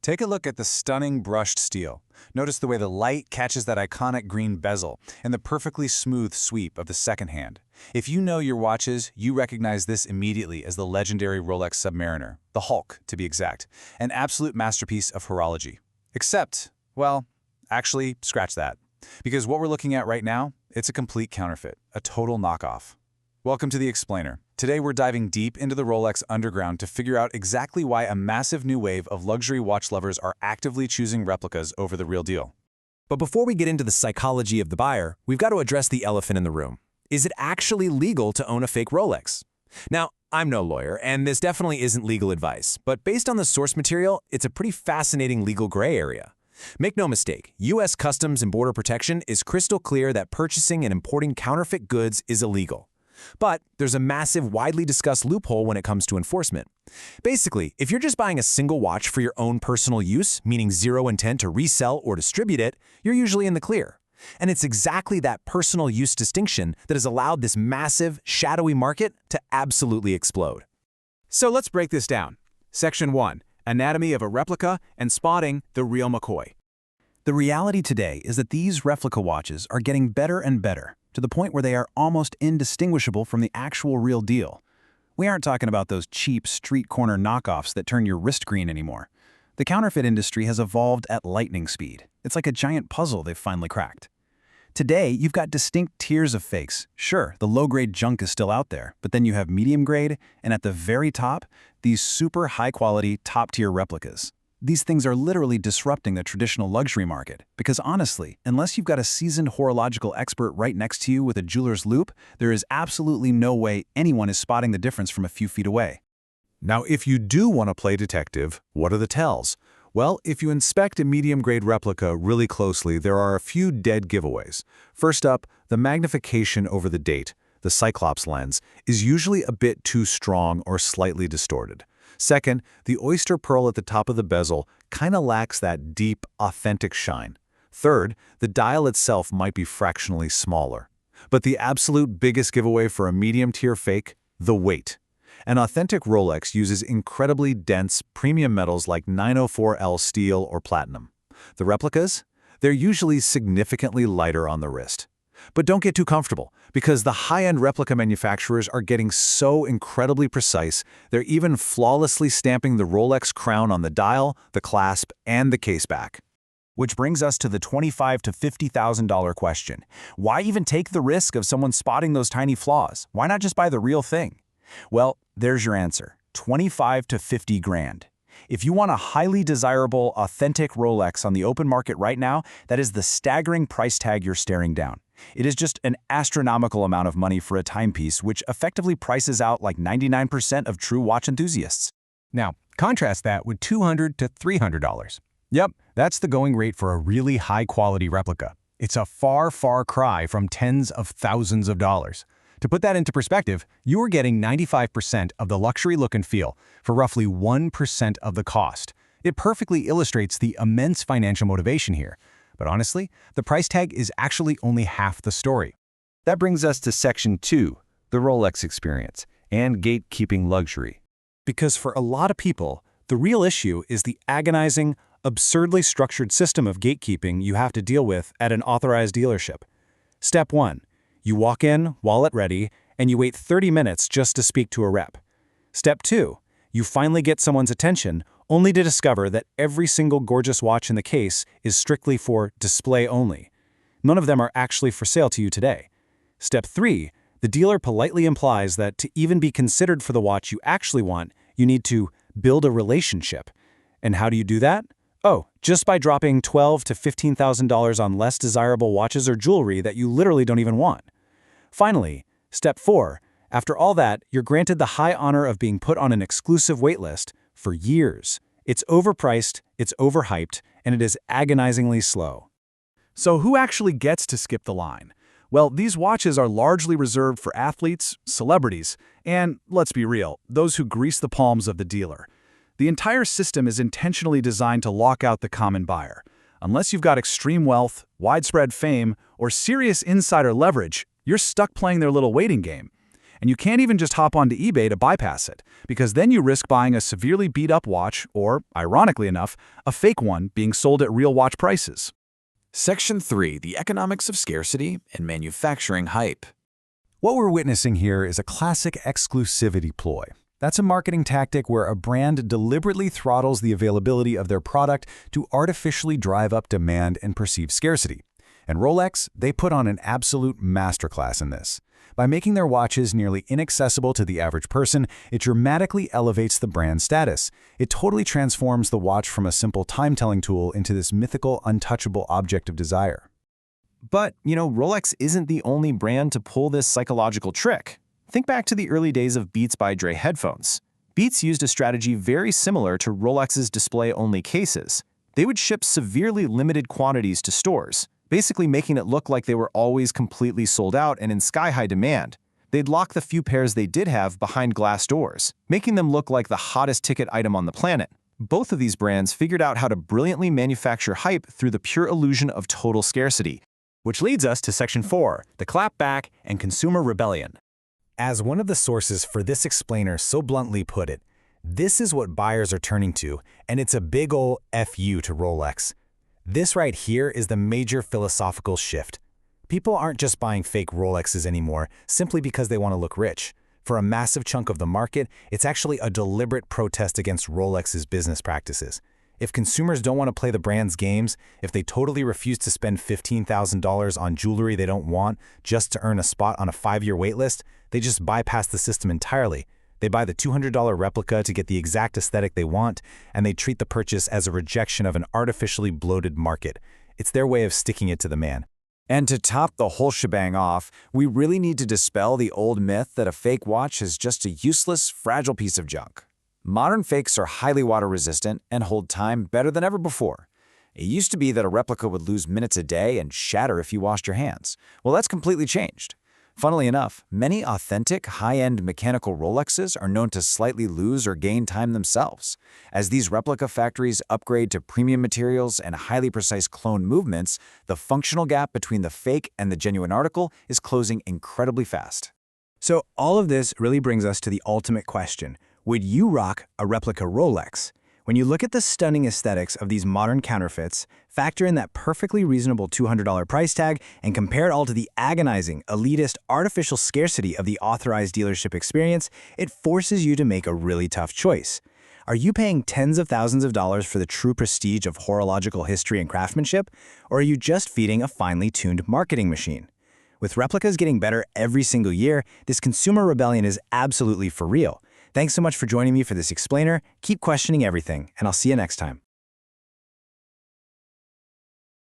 Take a look at the stunning brushed steel. Notice the way the light catches that iconic green bezel and the perfectly smooth sweep of the second hand. If you know your watches, you recognize this immediately as the legendary Rolex Submariner, the Hulk to be exact, an absolute masterpiece of horology. Except, well, actually, scratch that. Because what we're looking at right now, it's a complete counterfeit, a total knockoff. Welcome to The Explainer. Today we're diving deep into the Rolex underground to figure out exactly why a massive new wave of luxury watch lovers are actively choosing replicas over the real deal. But before we get into the psychology of the buyer, we've got to address the elephant in the room. Is it actually legal to own a fake Rolex? Now, I'm no lawyer, and this definitely isn't legal advice, but based on the source material, it's a pretty fascinating legal gray area. Make no mistake, U.S. Customs and Border Protection is crystal clear that purchasing and importing counterfeit goods is illegal. But there's a massive, widely discussed loophole when it comes to enforcement. Basically, if you're just buying a single watch for your own personal use, meaning zero intent to resell or distribute it, you're usually in the clear. And it's exactly that personal use distinction that has allowed this massive, shadowy market to absolutely explode. So let's break this down. Section 1. Anatomy of a replica and spotting the real McCoy. The reality today is that these replica watches are getting better and better, to the point where they are almost indistinguishable from the actual real deal. We aren't talking about those cheap street corner knockoffs that turn your wrist green anymore. The counterfeit industry has evolved at lightning speed. It's like a giant puzzle they've finally cracked. Today, you've got distinct tiers of fakes. Sure, the low-grade junk is still out there, but then you have medium grade, and at the very top, these super high-quality, top-tier replicas. These things are literally disrupting the traditional luxury market, because honestly, unless you've got a seasoned horological expert right next to you with a jeweler's loupe, there is absolutely no way anyone is spotting the difference from a few feet away. Now, if you do want to play detective, what are the tells? Well, if you inspect a medium-grade replica really closely, there are a few dead giveaways. First up, the magnification over the date, the Cyclops lens, is usually a bit too strong or slightly distorted. Second, the oyster pearl at the top of the bezel kinda lacks that deep, authentic shine. Third, the dial itself might be fractionally smaller. But the absolute biggest giveaway for a medium-tier fake? The weight. An authentic Rolex uses incredibly dense, premium metals like 904L steel or platinum. The replicas? They're usually significantly lighter on the wrist. But don't get too comfortable, because the high-end replica manufacturers are getting so incredibly precise, they're even flawlessly stamping the Rolex crown on the dial, the clasp, and the case back. Which brings us to the $25,000 to $50,000 question. Why even take the risk of someone spotting those tiny flaws? Why not just buy the real thing? Well, there's your answer. 25 to 50 grand. If you want a highly desirable, authentic Rolex on the open market right now, that is the staggering price tag you're staring down. It is just an astronomical amount of money for a timepiece, which effectively prices out like 99% of true watch enthusiasts. Now, contrast that with $200 to $300. Yep, that's the going rate for a really high-quality replica. It's a far, far cry from tens of thousands of dollars. To put that into perspective, you are getting 95% of the luxury look and feel for roughly 1% of the cost. It perfectly illustrates the immense financial motivation here. But honestly, the price tag is actually only half the story. That brings us to Section 2, the Rolex Experience, and gatekeeping luxury. Because for a lot of people, the real issue is the agonizing, absurdly structured system of gatekeeping you have to deal with at an authorized dealership. Step 1. You walk in, wallet ready, and you wait 30 minutes just to speak to a rep. Step 2. You finally get someone's attention, only to discover that every single gorgeous watch in the case is strictly for display only. None of them are actually for sale to you today. Step 3. The dealer politely implies that to even be considered for the watch you actually want, you need to build a relationship. And how do you do that? Oh, just by dropping $12,000 to $15,000 on less desirable watches or jewelry that you literally don't even want. Finally, Step 4. After all that, you're granted the high honor of being put on an exclusive waitlist for years. It's overpriced, it's overhyped, and it is agonizingly slow. So who actually gets to skip the line? Well, these watches are largely reserved for athletes, celebrities, and, let's be real, those who grease the palms of the dealer. The entire system is intentionally designed to lock out the common buyer. Unless you've got extreme wealth, widespread fame, or serious insider leverage, you're stuck playing their little waiting game. And you can't even just hop onto eBay to bypass it, because then you risk buying a severely beat-up watch or, ironically enough, a fake one being sold at real watch prices. Section 3. The economics of scarcity and manufacturing hype. What we're witnessing here is a classic exclusivity ploy. That's a marketing tactic where a brand deliberately throttles the availability of their product to artificially drive up demand and perceived scarcity. And Rolex, they put on an absolute masterclass in this. By making their watches nearly inaccessible to the average person, it dramatically elevates the brand's status. It totally transforms the watch from a simple time-telling tool into this mythical, untouchable object of desire. But, Rolex isn't the only brand to pull this psychological trick. Think back to the early days of Beats by Dre headphones. Beats used a strategy very similar to Rolex's display-only cases. They would ship severely limited quantities to stores, basically making it look like they were always completely sold out and in sky-high demand. They'd lock the few pairs they did have behind glass doors, making them look like the hottest ticket item on the planet. Both of these brands figured out how to brilliantly manufacture hype through the pure illusion of total scarcity. Which leads us to Section 4, the clapback and consumer rebellion. As one of the sources for this explainer so bluntly put it, this is what buyers are turning to, and it's a big ol' FU to Rolex. This right here is the major philosophical shift. People aren't just buying fake Rolexes anymore simply because they want to look rich. For a massive chunk of the market, it's actually a deliberate protest against Rolex's business practices. If consumers don't want to play the brand's games, if they totally refuse to spend $15,000 on jewelry they don't want just to earn a spot on a 5-year waitlist, they just bypass the system entirely. They buy the $200 replica to get the exact aesthetic they want, and they treat the purchase as a rejection of an artificially bloated market. It's their way of sticking it to the man. And to top the whole shebang off, we really need to dispel the old myth that a fake watch is just a useless, fragile piece of junk. Modern fakes are highly water-resistant and hold time better than ever before. It used to be that a replica would lose minutes a day and shatter if you washed your hands. Well, that's completely changed. Funnily enough, many authentic, high-end mechanical Rolexes are known to slightly lose or gain time themselves. As these replica factories upgrade to premium materials and highly precise clone movements, the functional gap between the fake and the genuine article is closing incredibly fast. So all of this really brings us to the ultimate question. Would you rock a replica Rolex? When you look at the stunning aesthetics of these modern counterfeits, factor in that perfectly reasonable $200 price tag, and compare it all to the agonizing, elitist, artificial scarcity of the authorized dealership experience, it forces you to make a really tough choice. Are you paying tens of thousands of dollars for the true prestige of horological history and craftsmanship, or are you just feeding a finely tuned marketing machine? With replicas getting better every single year, this consumer rebellion is absolutely for real. Thanks so much for joining me for this explainer. Keep questioning everything, and I'll see you next time.